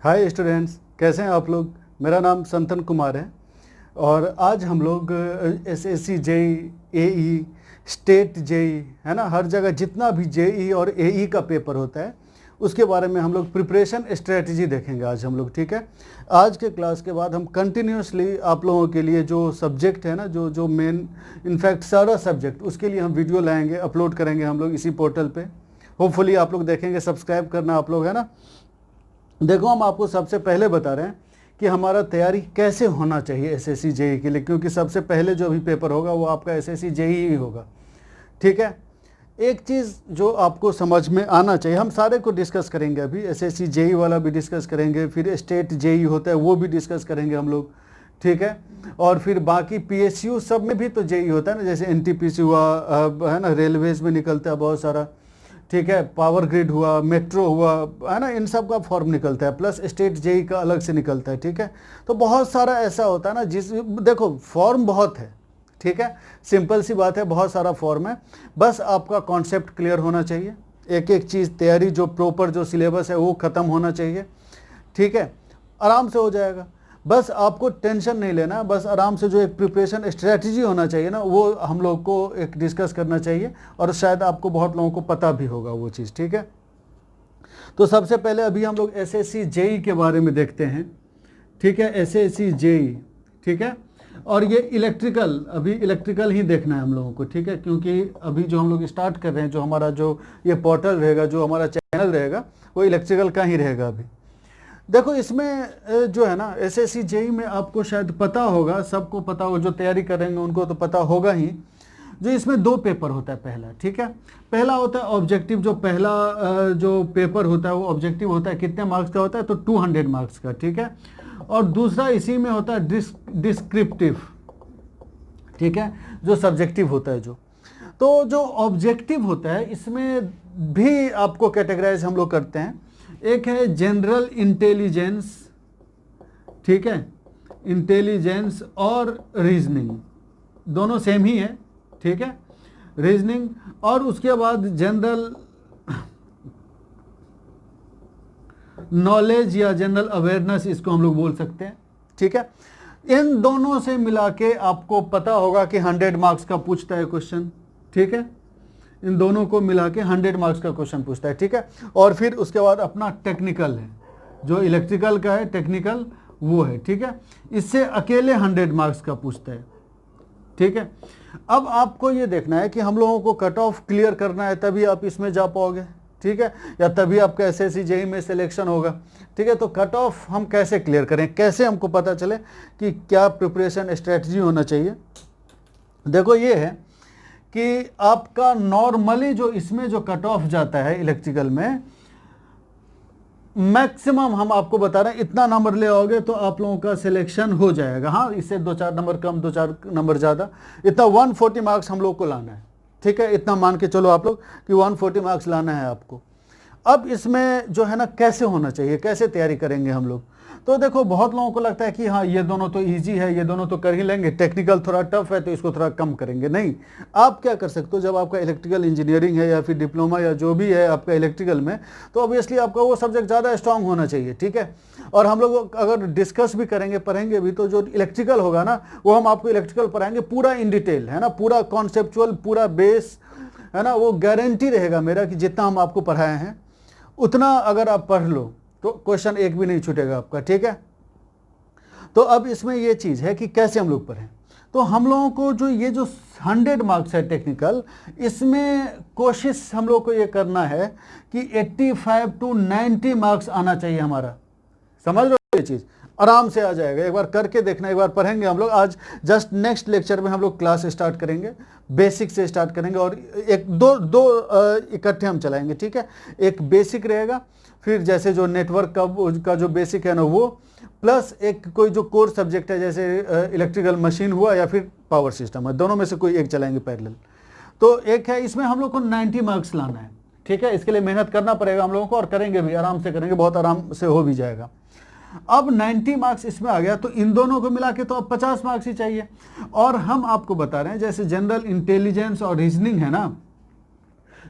Hi students, कैसे हैं आप लोग। मेरा नाम संतन कुमार है और आज हम लोग एसएससी जेई, एई, स्टेट जेई है ना, हर जगह जितना भी जेई और एई का पेपर होता है उसके बारे में हम लोग प्रिपरेशन स्ट्रेटजी देखेंगे आज हम लोग। ठीक है, आज के क्लास के बाद हम कंटिन्यूसली आप लोगों के लिए जो सब्जेक्ट है ना, जो मेन इनफैक्ट सारा सब्जेक्ट, उसके लिए हम वीडियो लाएंगे, अपलोड करेंगे हम लोग इसी पोर्टल पे। होपफुली आप लोग देखेंगे, सब्सक्राइब करना आप लोग, है ना। देखो, हम आपको सबसे पहले बता रहे हैं कि हमारा तैयारी कैसे होना चाहिए एसएससी जेई के लिए, क्योंकि सबसे पहले जो भी पेपर होगा वो आपका एसएससी जेई ही होगा। ठीक है, एक चीज़ जो आपको समझ में आना चाहिए, हम सारे को डिस्कस करेंगे अभी, एसएससी जेई वाला भी डिस्कस करेंगे, फिर स्टेट जेई होता है वो भी डिस्कस करेंगे हम लोग। ठीक है, और फिर बाकी पीएसयू सब में भी तो जेई होता है ना, जैसे एनटीपीसी हुआ, है ना, रेलवेज में निकलता है बहुत सारा। ठीक है, पावर ग्रिड हुआ, मेट्रो हुआ, है ना, इन सब का फॉर्म निकलता है, प्लस स्टेट जेई का अलग से निकलता है। ठीक है, तो बहुत सारा ऐसा होता है ना, देखो फॉर्म बहुत है। ठीक है, सिंपल सी बात है, बहुत सारा फॉर्म है, बस आपका कॉन्सेप्ट क्लियर होना चाहिए, एक एक चीज़ तैयारी जो प्रॉपर जो सिलेबस है वो ख़त्म होना चाहिए। ठीक है, आराम से हो जाएगा, बस आपको टेंशन नहीं लेना, बस आराम से जो एक प्रिपरेशन स्ट्रेटजी होना चाहिए ना, वो हम लोग को एक डिस्कस करना चाहिए, और शायद आपको बहुत लोगों को पता भी होगा वो चीज़। ठीक है, तो सबसे पहले अभी हम लोग एसएससी जेई के बारे में देखते हैं। ठीक है, एसएससी जेई, ठीक है, और ये इलेक्ट्रिकल, अभी इलेक्ट्रिकल ही देखना है हम लोगों को। ठीक है, क्योंकि अभी जो हम लोग स्टार्ट कर रहे हैं, जो हमारा जो ये पोर्टल रहेगा, जो हमारा चैनल रहेगा, वो इलेक्ट्रिकल का ही रहेगा अभी। देखो, इसमें जो है ना एसएससी जेई में आपको शायद पता होगा, सबको पता होगा, जो तैयारी करेंगे उनको तो पता होगा ही, जो इसमें दो पेपर होता है पहला। ठीक है, पहला होता है ऑब्जेक्टिव, जो पहला जो पेपर होता है वो ऑब्जेक्टिव होता है, कितने मार्क्स का होता है, तो 200 मार्क्स का। ठीक है, और दूसरा इसी में होता है डिस्क्रिप्टिव। ठीक है, जो सब्जेक्टिव होता है तो जो ऑब्जेक्टिव होता है इसमें भी आपको कैटेगराइज हम लोग करते हैं। एक है जनरल इंटेलिजेंस, ठीक है, इंटेलिजेंस और रीजनिंग, दोनों सेम ही है। ठीक है, रीजनिंग, और उसके बाद जनरल नॉलेज या जनरल अवेयरनेस, इसको हम लोग बोल सकते हैं। ठीक है, इन दोनों से मिला के आपको पता होगा कि 100 मार्क्स का पूछता है क्वेश्चन। ठीक है, इन दोनों को मिला के 100 मार्क्स का क्वेश्चन पूछता है। ठीक है, और फिर उसके बाद अपना टेक्निकल है, जो इलेक्ट्रिकल का है टेक्निकल वो है। ठीक है, इससे अकेले 100 मार्क्स का पूछता है। ठीक है, अब आपको ये देखना है कि हम लोगों को कट ऑफ क्लियर करना है, तभी आप इसमें जा पाओगे। ठीक है, या तभी आपका एसएससी जेई में सिलेक्शन होगा। ठीक है, तो कट ऑफ हम कैसे क्लियर करें, कैसे हमको पता चले कि क्या प्रिपरेशन स्ट्रेटजी होना चाहिए। देखो, ये है कि आपका नॉर्मली जो इसमें जो कट ऑफ जाता है इलेक्ट्रिकल में, मैक्सिमम हम आपको बता रहे हैं, इतना नंबर ले आओगे तो आप लोगों का सिलेक्शन हो जाएगा। हाँ, इससे 2-4 नंबर कम, 2-4 नंबर ज़्यादा, इतना 140 मार्क्स हम लोग को लाना है। ठीक है, इतना मान के चलो आप लोग कि 140 मार्क्स लाना है आपको। अब इसमें जो है ना कैसे होना चाहिए, कैसे तैयारी करेंगे हम लोग, तो देखो बहुत लोगों को लगता है कि हाँ ये दोनों तो इजी है, ये दोनों तो कर ही लेंगे, टेक्निकल थोड़ा टफ है तो इसको थोड़ा कम करेंगे। नहीं, आप क्या कर सकते हो, जब आपका इलेक्ट्रिकल इंजीनियरिंग है या फिर डिप्लोमा या जो भी है आपका इलेक्ट्रिकल में, तो ऑब्वियसली आपका वो सब्जेक्ट ज़्यादा स्ट्रांग होना चाहिए। ठीक है, और हम लोग अगर डिस्कस भी करेंगे, पढ़ेंगे भी, तो जो इलेक्ट्रिकल होगा ना, वो हम आपको इलेक्ट्रिकल पढ़ाएंगे पूरा इन डिटेल, है ना, पूरा कॉन्सेप्चुअल, पूरा बेस, है ना, वो गारंटी रहेगा मेरा कि जितना हम आपको पढ़ाए हैं उतना अगर आप पढ़ लो तो क्वेश्चन एक भी नहीं छूटेगा आपका। ठीक है, तो अब इसमें ये चीज़ है कि कैसे हम लोग पढ़ें। तो हम लोगों को जो ये जो 100 मार्क्स है टेक्निकल, इसमें कोशिश हम लोग को ये करना है कि 85 to 90 मार्क्स आना चाहिए हमारा। समझ रहे हो, ये चीज़ आराम से आ जाएगा, एक बार करके देखना, एक बार पढ़ेंगे हम लोग। आज जस्ट नेक्स्ट लेक्चर में हम लोग क्लास स्टार्ट करेंगे, बेसिक से स्टार्ट करेंगे, और एक दो इकट्ठे हम चलाएंगे। ठीक है, एक बेसिक रहेगा, फिर जैसे जो नेटवर्क का जो बेसिक है ना वो, प्लस एक कोई जो कोर सब्जेक्ट है, जैसे इलेक्ट्रिकल मशीन हुआ या फिर पावर सिस्टम है, दोनों में से कोई एक चलाएंगे पैरेलल। तो एक है, इसमें हम लोग को 90 मार्क्स लाना है। ठीक है, इसके लिए मेहनत करना पड़ेगा हम लोगों को, और करेंगे भी, आराम से करेंगे, बहुत आराम से हो भी जाएगा। अब 90 मार्क्स इसमें आ गया, तो इन दोनों को मिला के तो अब 50 मार्क्स ही चाहिए। और हम आपको बता रहे हैं जैसे जनरल इंटेलिजेंस और रीजनिंग है ना,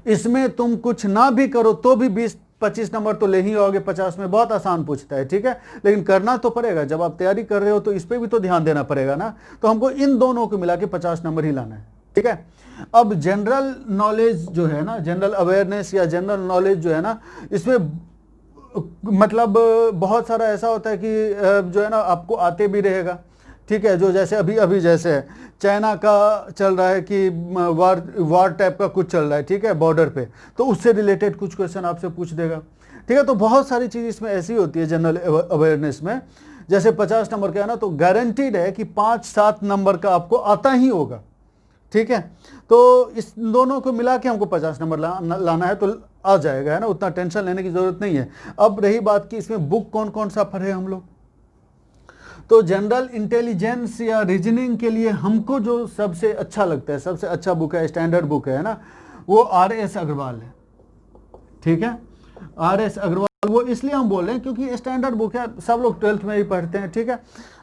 इसमें तुम कुछ ना भी करो तो भी 25 नंबर तो ले ही आओगे 50 में, बहुत आसान पूछता है, ठीक है। लेकिन करना तो पड़ेगा, जब आप तैयारी कर रहे हो तो इस पर भी तो ध्यान देना पड़ेगा ना। तो हमको इन दोनों को मिला के 50 नंबर ही लाना है, ठीक है। अब जनरल नॉलेज जो है ना, जनरल अवेयरनेस या जनरल नॉलेज जो है ना, इसमें मतलब बहुत सारा ऐसा होता है कि जो है ना आपको आते भी रहेगा, ठीक है। जो जैसे अभी अभी जैसे चाइना का चल रहा है कि वार टाइप का कुछ चल रहा है, ठीक है, बॉर्डर पे, तो उससे रिलेटेड कुछ क्वेश्चन आपसे पूछ देगा, ठीक है। तो बहुत सारी चीज़ इसमें ऐसी होती है जनरल अवेयरनेस में। जैसे 50 नंबर का है ना, तो गारंटीड है कि 5-7 नंबर का आपको आता ही होगा, ठीक है। तो इस दोनों को मिला के हमको 50 नंबर लाना है, तो आ जाएगा, है ना, उतना टेंशन लेने की जरूरत नहीं है। अब रही बात कि इसमें बुक कौन कौन सा पढ़े हम लोग, तो जनरल इंटेलिजेंस या रीजनिंग के लिए हमको जो सबसे अच्छा लगता है, सबसे अच्छा बुक है, स्टैंडर्ड बुक है ना, वो RS अग्रवाल है, ठीक है। RS अग्रवाल वो इसलिए हम बोल रहे हैं क्योंकि स्टैंडर्ड बुक है, सब लोग 12th में ही पढ़ते हैं, ठीक है।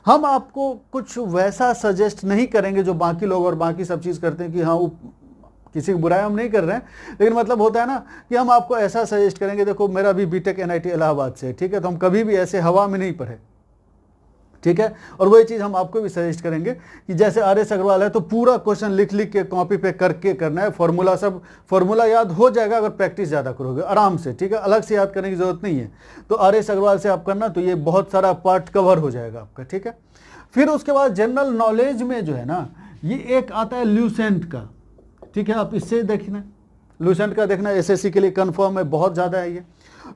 हम आपको कुछ वैसा सजेस्ट नहीं करेंगे जो बाकी लोग और बाकी सब चीज़ करते हैं कि हाँ, किसी की बुराई हम नहीं कर रहे हैं, लेकिन मतलब होता है ना कि हम आपको ऐसा सजेस्ट करेंगे, देखो मेरा भी बीटेक NIT इलाहाबाद से, ठीक है, तो हम कभी भी ऐसे हवा में नहीं पढ़े, ठीक है। और वही चीज़ हम आपको भी सजेस्ट करेंगे कि जैसे RS अग्रवाल है तो पूरा क्वेश्चन लिख लिख के कॉपी पे करके करना है, फॉर्मूला सब फॉर्मूला याद हो जाएगा अगर प्रैक्टिस ज़्यादा करोगे आराम से, ठीक है, अलग से याद करने की ज़रूरत नहीं है। तो RS अग्रवाल से आप करना, तो ये बहुत सारा पार्ट कवर हो जाएगा आपका, ठीक है। फिर उसके बाद जनरल नॉलेज में जो है ना, ये एक आता है ल्यूसेंट का, ठीक है, आप इससे देखना, ल्यूसेंट का देखना, SSC के लिए कन्फर्म है, बहुत ज़्यादा है ये।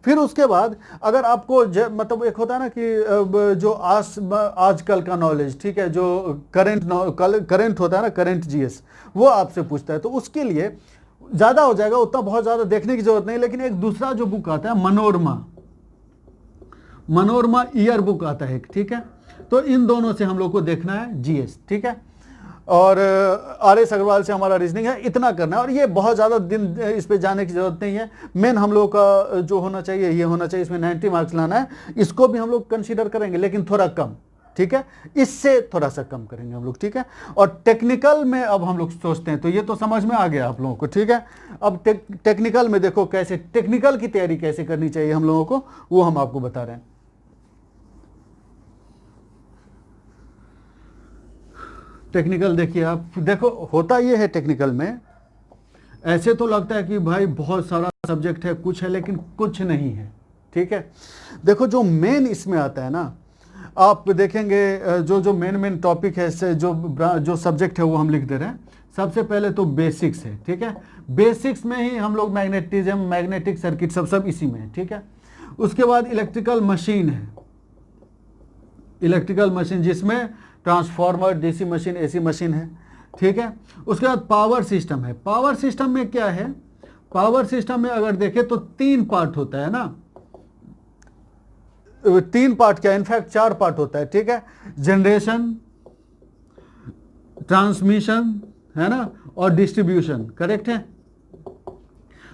फिर उसके बाद अगर आपको मतलब एक होता है ना कि जो आजकल का नॉलेज, ठीक है, जो करंट होता है ना, करंट GS, वो आपसे पूछता है, तो उसके लिए ज़्यादा हो जाएगा, उतना बहुत ज़्यादा देखने की जरूरत नहीं। लेकिन एक दूसरा जो बुक आता है मनोरमा ईयर बुक आता है, ठीक है। तो इन दोनों से हम लोग को देखना है GS, ठीक है। और RS अग्रवाल से हमारा रीजनिंग है, इतना करना है। और ये बहुत ज़्यादा दिन इस पे जाने की ज़रूरत नहीं है। मेन हम लोग का जो होना चाहिए ये होना चाहिए, इसमें 90 मार्क्स लाना है, इसको भी हम लोग कंसीडर करेंगे लेकिन थोड़ा कम, ठीक है, इससे थोड़ा सा कम करेंगे हम लोग, ठीक है। और टेक्निकल में अब हम लोग सोचते हैं, तो ये तो समझ में आ गया आप लोगों को, ठीक है। अब टेक्निकल में देखो कैसे टेक्निकल की तैयारी कैसे करनी चाहिए हम लोगों को, वो हम आपको बता रहे हैं। टेक्निकल देखिए आप, देखो होता ये है टेक्निकल में, ऐसे तो लगता है कि भाई बहुत सारा सब्जेक्ट है, कुछ है, लेकिन कुछ नहीं है, ठीक है। देखो जो मेन इसमें आता है ना, आप देखेंगे जो मेन टॉपिक है, जो सब्जेक्ट है वो हम लिख दे रहे हैं। सबसे पहले तो बेसिक्स है, ठीक है, बेसिक्स में ही हम लोग मैग्नेटिज्म, मैग्नेटिक सर्किट सब इसी में है, ठीक है। उसके बाद इलेक्ट्रिकल मशीन है, इलेक्ट्रिकल मशीन जिसमें transformer, DC machine, AC machine है, ठीक है। उसके बाद पावर सिस्टम है। पावर सिस्टम में क्या है, पावर सिस्टम में अगर देखें तो 3 पार्ट होता है ना, 3 पार्ट क्या, इनफैक्ट 4 पार्ट होता है, ठीक है। जनरेशन, ट्रांसमिशन, है ना, और डिस्ट्रीब्यूशन, करेक्ट है।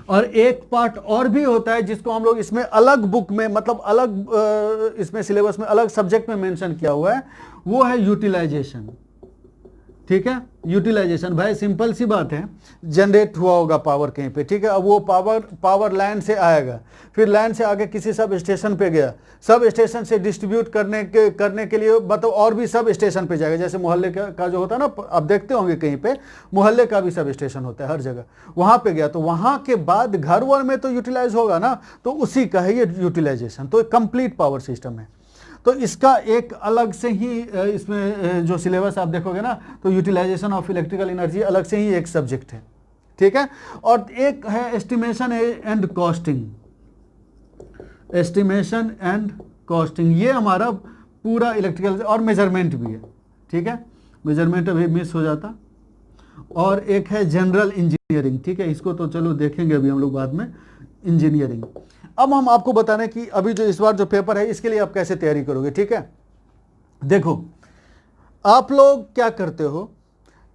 और एक पार्ट और भी होता है जिसको हम लोग इसमें अलग बुक में, मतलब अलग इसमें सिलेबस में अलग सब्जेक्ट में मेंशन किया हुआ है, वो है यूटिलाइजेशन, ठीक है। यूटिलाइजेशन भाई सिंपल सी बात है, जनरेट हुआ होगा पावर कहीं पे, ठीक है। अब वो पावर लैंड से आएगा, फिर लैंड से आगे किसी सब स्टेशन पे गया, सब स्टेशन से डिस्ट्रीब्यूट करने के लिए मतलब और भी सब स्टेशन पे जाएगा। जैसे मोहल्ले का जो होता है ना, आप देखते होंगे कहीं पे मोहल्ले का भी सब स्टेशन होता है हर जगह, वहां पे गया, तो वहां के बाद घर वर में तो यूटिलाइज होगा ना, तो उसी का है ये यूटिलाइजेशन। तो कंप्लीट पावर सिस्टम है, तो इसका एक अलग से ही इसमें जो सिलेबस आप देखोगे ना, तो यूटिलाइजेशन ऑफ इलेक्ट्रिकल एनर्जी अलग से ही एक सब्जेक्ट है, ठीक है। और एक है estimation and costing, estimation and costing, ये हमारा पूरा इलेक्ट्रिकल, और मेजरमेंट भी है, ठीक है, मेजरमेंट अभी मिस हो जाता। और एक है जनरल इंजीनियरिंग, ठीक है, इसको तो चलो देखेंगे अभी हम लोग बाद में, इंजीनियरिंग। अब हम आपको बता रहे हैं कि अभी जो इस बार जो पेपर है इसके लिए आप कैसे तैयारी करोगे, ठीक है। देखो आप लोग क्या करते हो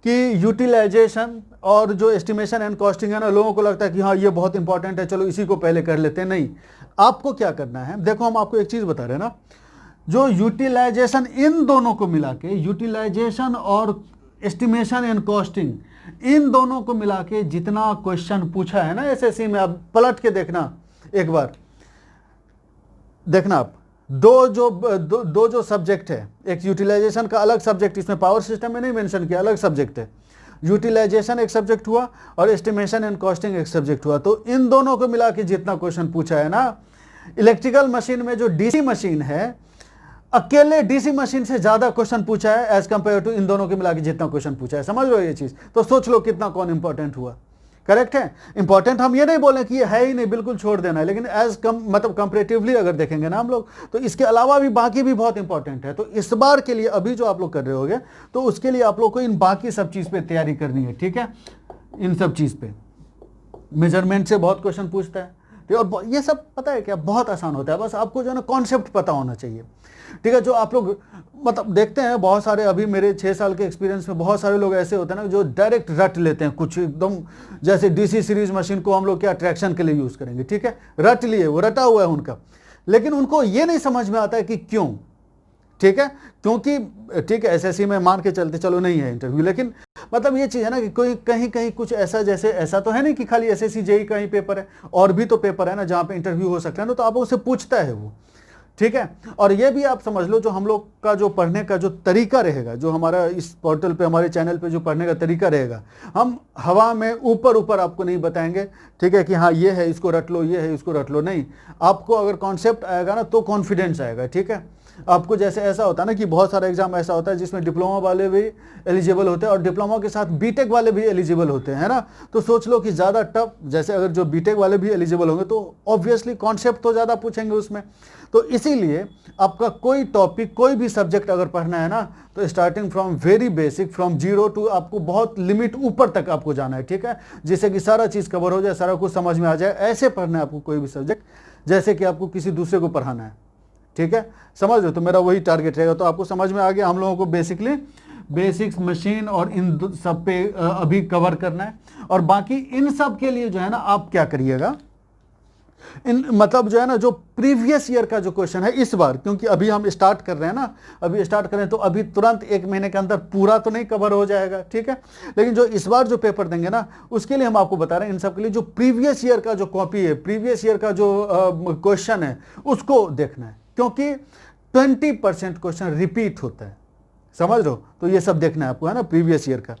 कि यूटिलाइजेशन और जो एस्टिमेशन एंड कॉस्टिंग है ना, लोगों को लगता है कि हाँ ये बहुत इंपॉर्टेंट है, चलो इसी को पहले कर लेते हैं। नहीं, आपको क्या करना है, देखो हम आपको एक चीज बता रहे हैं ना, जो यूटिलाइजेशन, इन दोनों को मिला के, यूटिलाइजेशन और एस्टिमेशन एंड कॉस्टिंग, इन दोनों को मिला के जितना क्वेश्चन पूछा है ना SSC में, आप पलट के देखना एक बार, देखना आप, दो जो सब्जेक्ट है, एक यूटिलाइजेशन का अलग सब्जेक्ट, इसमें पावर सिस्टम में नहीं मेंशन किया, अलग सब्जेक्ट है। यूटिलाइजेशन एक सब्जेक्ट हुआ और एस्टिमेशन एंड कॉस्टिंग एक सब्जेक्ट हुआ। तो इन दोनों को मिला के जितना क्वेश्चन पूछा है ना, इलेक्ट्रिकल मशीन में जो डीसी मशीन है, अकेले डीसी मशीन से ज्यादा क्वेश्चन पूछा है एज कंपेयर टू इन दोनों के मिला के जितना क्वेश्चन पूछा है। समझ लो ये चीज, तो सोच लो कितना कौन इंपॉर्टेंट हुआ। करेक्ट है, इंपॉर्टेंट हम ये नहीं बोले कि ये है ही नहीं, बिल्कुल छोड़ देना है, लेकिन मतलब कंपेरेटिवली अगर देखेंगे ना हम लोग, तो इसके अलावा भी बाकी भी बहुत इंपॉर्टेंट है। तो इस बार के लिए अभी जो आप लोग कर रहे होगे, तो उसके लिए आप लोग को इन बाकी सब चीज पे तैयारी करनी है, ठीक है। इन सब चीज पे मेजरमेंट से बहुत क्वेश्चन पूछता है, और ये सब पता है क्या, बहुत आसान होता है, बस आपको जो है ना कॉन्सेप्ट पता होना चाहिए, ठीक है। जो आप लोग मतलब देखते हैं बहुत सारे, अभी मेरे 6 साल के एक्सपीरियंस में बहुत सारे लोग ऐसे होते हैं ना जो डायरेक्ट रट लेते हैं कुछ एकदम, जैसे डीसी सीरीज मशीन को हम लोग क्या ट्रैक्शन के लिए यूज करेंगे, ठीक है, रट लिए, वो रटा हुआ है उनका, लेकिन उनको ये नहीं समझ में आता है कि क्यों, ठीक है, क्योंकि ठीक है एसएससी में मान के चलते चलो नहीं है इंटरव्यू, लेकिन मतलब ये चीज है ना कि कोई कहीं कहीं कुछ ऐसा, जैसे ऐसा तो है नहीं कि खाली एसएससी जेई का ही पेपर है, और भी तो पेपर है ना जहाँ पे इंटरव्यू हो सकता है ना, तो आप उससे पूछता है वो, ठीक है। और ये भी आप समझ लो, जो हम लोग का जो पढ़ने का जो तरीका रहेगा, जो हमारा इस पोर्टल पे हमारे चैनल पे जो पढ़ने का तरीका रहेगा, हम हवा में ऊपर ऊपर आपको नहीं बताएंगे, ठीक है, कि हाँ ये है इसको रट लो, ये है इसको रट लो, नहीं। आपको अगर कॉन्सेप्ट आएगा ना तो कॉन्फिडेंस आएगा, ठीक है। आपको जैसे ऐसा होता है ना कि बहुत सारा एग्जाम ऐसा होता है जिसमें डिप्लोमा वाले भी एलिजिबल होते हैं और डिप्लोमा के साथ बीटेक वाले भी एलिजिबल होते हैं, है ना। तो सोच लो कि ज़्यादा टफ, जैसे अगर जो बीटेक वाले भी एलिजिबल होंगे तो ऑब्वियसली कॉन्सेप्ट तो ज़्यादा पूछेंगे उसमें। तो इसीलिए आपका कोई टॉपिक, कोई भी सब्जेक्ट अगर पढ़ना है ना, तो starting from very basic, from 0 to आपको बहुत लिमिट ऊपर तक आपको जाना है, ठीक है, जिससे कि सारा चीज़ कवर हो जाए, सारा कुछ समझ में आ जाए। ऐसे पढ़ना है आपको कोई भी सब्जेक्ट जैसे कि आपको किसी दूसरे को पढ़ाना है, ठीक है, समझ लो। तो मेरा वही टारगेट रहेगा। तो आपको समझ में आ गया, हम लोगों को बेसिकली बेसिक्स मशीन और इन सब पे अभी कवर करना है। और बाकी इन सब के लिए जो है ना आप क्या करिएगा, इन मतलब जो है ना जो प्रीवियस ईयर का जो क्वेश्चन है इस बार, क्योंकि अभी हम स्टार्ट कर रहे हैं ना, अभी स्टार्ट करें तो अभी तुरंत 1 महीने के अंदर पूरा तो नहीं कवर हो जाएगा, ठीक है, लेकिन जो इस बार जो पेपर देंगे ना उसके लिए हम आपको बता रहे हैं, इन सब के लिए जो प्रीवियस ईयर का जो कॉपी है, प्रीवियस ईयर का जो क्वेश्चन है उसको देखना है, क्योंकि 20% क्वेश्चन रिपीट होता है, समझ लो। तो ये सब देखना है आपको, है ना, प्रीवियस ईयर का।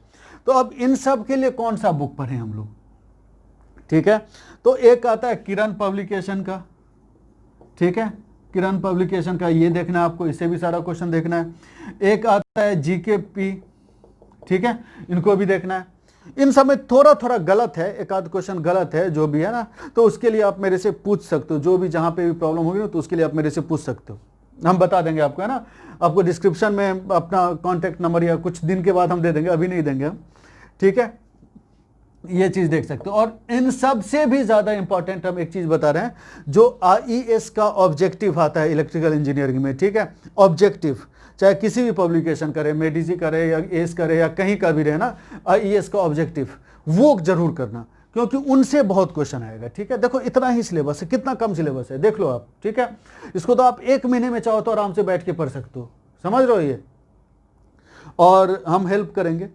तो अब इन सब के लिए कौन सा बुक पढ़ें हम लोग, ठीक है। तो एक आता है किरण पब्लिकेशन का, ठीक है, किरण पब्लिकेशन का ये देखना है आपको, इससे भी सारा क्वेश्चन देखना है। एक आता है जीकेपी, ठीक है, इनको भी देखना है। इन सब में थोड़ा थोड़ा गलत है, एक आध क्वेश्चन गलत है जो भी है ना, तो उसके लिए आप मेरे से पूछ सकते हो, जो भी जहां पे भी प्रॉब्लम होगी ना तो उसके लिए आप मेरे से पूछ सकते हो, हम बता देंगे आपको, है ना। आपको डिस्क्रिप्शन में अपना कॉन्टैक्ट नंबर या कुछ दिन के बाद हम दे देंगे, अभी नहीं देंगे हम, ठीक है। ये चीज देख सकते हो। और इन सब से भी ज्यादा इंपॉर्टेंट हम एक चीज बता रहे हैं, जो आईईएस का ऑब्जेक्टिव आता है इलेक्ट्रिकल इंजीनियरिंग में, ठीक है, ऑब्जेक्टिव, चाहे किसी भी पब्लिकेशन करे, मेडिजी करे या एस करे या कहीं का भी रहे ना, आईईएस का ऑब्जेक्टिव वो जरूर करना, क्योंकि उनसे बहुत क्वेश्चन आएगा, ठीक है। देखो इतना ही सिलेबस है, कितना कम सिलेबस है, देख लो आप, ठीक है। इसको तो आप 1 महीने में चाहो तो आराम से बैठ के पढ़ सकते हो, समझ रहे हो ये, और हम हेल्प करेंगे,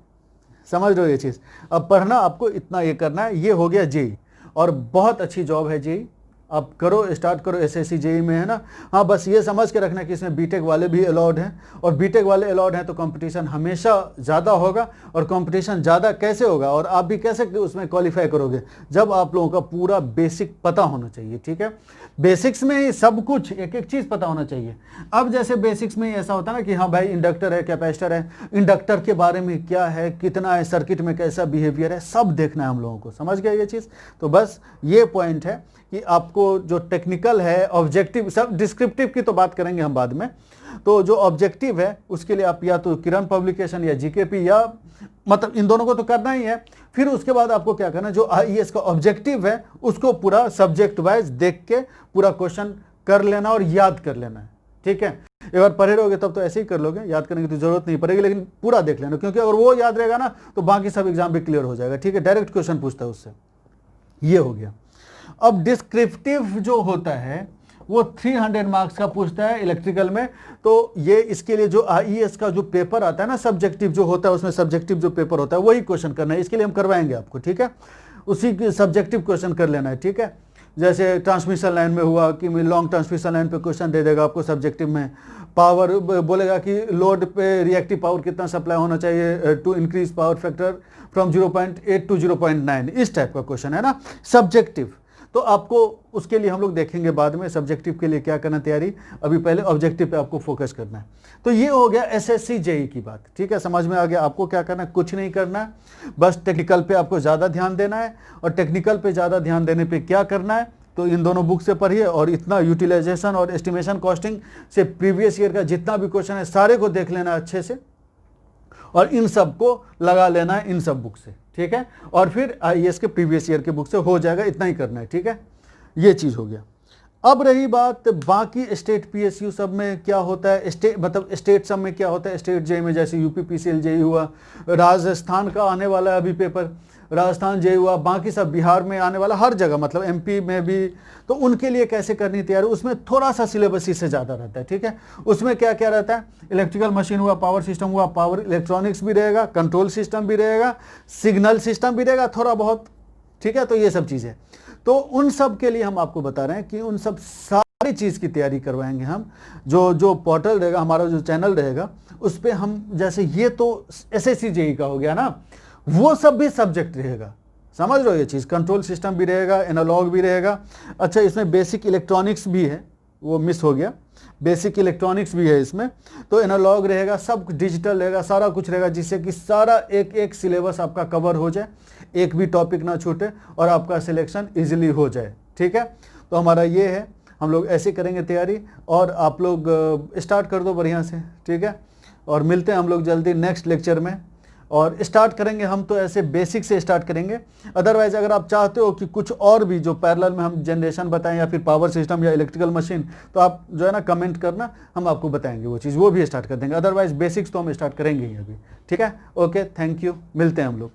समझ रहे हो ये चीज़। अब पढ़ना आपको इतना ये करना है, ये हो गया जेई, और बहुत अच्छी जॉब है जेई, आप करो, स्टार्ट करो, एसएससी जेई में, है ना। हाँ, बस ये समझ के रखना कि इसमें बीटेक वाले भी अलाउड हैं, और बीटेक वाले अलाउड हैं तो कंपटीशन हमेशा ज़्यादा होगा, और कंपटीशन ज़्यादा कैसे होगा और आप भी कैसे उसमें क्वालिफाई करोगे, जब आप लोगों का पूरा बेसिक पता होना चाहिए, ठीक है। बेसिक्स में ही सब कुछ, एक एक चीज़ पता होना चाहिए। अब जैसे बेसिक्स में ही ऐसा होता है ना कि हाँ भाई इंडक्टर है, कैपेसिटर है, इंडक्टर के बारे में क्या है, कितना है, सर्किट में कैसा बिहेवियर है, सब देखना है हम लोगों को, समझ गया ये चीज़। तो बस ये पॉइंट है कि आपको जो टेक्निकल है, ऑब्जेक्टिव, सब डिस्क्रिप्टिव की तो बात करेंगे हम बाद में, तो जो ऑब्जेक्टिव है उसके लिए आप या तो किरण पब्लिकेशन या जीकेपी, या मतलब इन दोनों को तो करना ही है। फिर उसके बाद आपको क्या करना है, जो आईईएस का ऑब्जेक्टिव है उसको पूरा सब्जेक्ट वाइज देख के पूरा क्वेश्चन कर लेना और याद कर लेना है, ठीक है। एक बार पढ़े रहोगे तब तो ऐसे ही कर लोगे, याद करने की तो जरूरत नहीं पड़ेगी, लेकिन पूरा देख लेना, क्योंकि अगर वो याद रहेगा ना तो बाकी सब एग्जाम भी क्लियर हो जाएगा, ठीक है। डायरेक्ट क्वेश्चन पूछता है उससे, ये हो गया। अब डिस्क्रिप्टिव जो होता है वो 300 मार्क्स का पूछता है इलेक्ट्रिकल में। तो ये इसके लिए जो आईईएस का जो पेपर आता है ना, सब्जेक्टिव जो होता है, उसमें सब्जेक्टिव जो पेपर होता है वही क्वेश्चन करना है, इसके लिए हम करवाएंगे आपको, ठीक है। उसी के सब्जेक्टिव क्वेश्चन कर लेना है, ठीक है। जैसे ट्रांसमिशन लाइन में हुआ कि लॉन्ग ट्रांसमिशन लाइन पे क्वेश्चन दे देगा आपको सब्जेक्टिव में। पावर बोलेगा कि लोड पे रिएक्टिव पावर कितना सप्लाई होना चाहिए to increase power factor from 0.8 to 0.9, इस टाइप का क्वेश्चन है ना, सब्जेक्टिव। तो आपको उसके लिए हम लोग देखेंगे बाद में सब्जेक्टिव के लिए क्या करना तैयारी, अभी पहले ऑब्जेक्टिव पे आपको फोकस करना है। तो ये हो गया एसएससी जेई की बात, ठीक है, समझ में आ गया। आपको क्या करना है, कुछ नहीं करना है, बस टेक्निकल पे आपको ज़्यादा ध्यान देना है। और टेक्निकल पे ज़्यादा ध्यान देने पे क्या करना है, तो इन दोनों बुक से पढ़िए और इतना यूटिलाइजेशन और एस्टिमेशन कॉस्टिंग से प्रीवियस ईयर का जितना भी क्वेश्चन है सारे को देख लेना अच्छे से, और इन सब को लगा लेना है इन सब बुक से, ठीक है। और फिर आईएएस के प्रीवियस ईयर के बुक से हो जाएगा, इतना ही करना है, ठीक है। ये चीज़ हो गया। अब रही बात बाकी स्टेट पीएसयू सब में क्या होता है, स्टेट मतलब स्टेट सब में क्या होता है, स्टेट जेई में जैसे यूपी पीसीएल जेई हुआ, राजस्थान का आने वाला है अभी पेपर, राजस्थान जेई हुआ, बाकी सब बिहार में आने वाला, हर जगह मतलब एमपी में भी। तो उनके लिए कैसे करनी तैयारी, उसमें थोड़ा सा सिलेबस इससे ज़्यादा रहता है, ठीक है। उसमें क्या क्या रहता है, इलेक्ट्रिकल मशीन हुआ, पावर सिस्टम हुआ, पावर इलेक्ट्रॉनिक्स भी रहेगा, कंट्रोल सिस्टम भी रहेगा, सिग्नल सिस्टम भी रहेगा थोड़ा बहुत, ठीक है। तो ये सब चीज़ें, तो उन सब के लिए हम आपको बता रहे हैं कि उन सब सारी चीज़ की तैयारी करवाएंगे हम। जो पोर्टल रहेगा हमारा, जो चैनल रहेगा, उस पर हम जैसे ये तो एसएससी जेई का हो गया ना, वो सब भी सब्जेक्ट रहेगा, समझ लो ये चीज़। कंट्रोल सिस्टम भी रहेगा, एनालॉग भी रहेगा। अच्छा, इसमें बेसिक इलेक्ट्रॉनिक्स भी है, वो मिस हो गया, बेसिक इलेक्ट्रॉनिक्स भी है इसमें। तो एनालॉग रहेगा, सब डिजिटल रहेगा, सारा कुछ रहेगा, जिससे कि सारा एक एक सिलेबस आपका कवर हो जाए, एक भी टॉपिक ना छूटे और आपका सिलेक्शन इजीली हो जाए, ठीक है। तो हमारा ये है, हम लोग ऐसे करेंगे तैयारी, और आप लोग स्टार्ट कर दो बढ़िया से, ठीक है। और मिलते हैं हम लोग जल्दी नेक्स्ट लेक्चर में, और स्टार्ट करेंगे हम तो ऐसे बेसिक से स्टार्ट करेंगे। अदरवाइज अगर आप चाहते हो कि कुछ और भी जो पैरेलल में हम जनरेशन बताएं, या फिर पावर सिस्टम या इलेक्ट्रिकल मशीन, तो आप जो है ना कमेंट करना, हम आपको बताएंगे वो चीज़, वो भी स्टार्ट कर देंगे। अदरवाइज बेसिक्स तो हम स्टार्ट करेंगे ही अभी, ठीक है। ओके, थैंक यू, मिलते हैं हम लोग।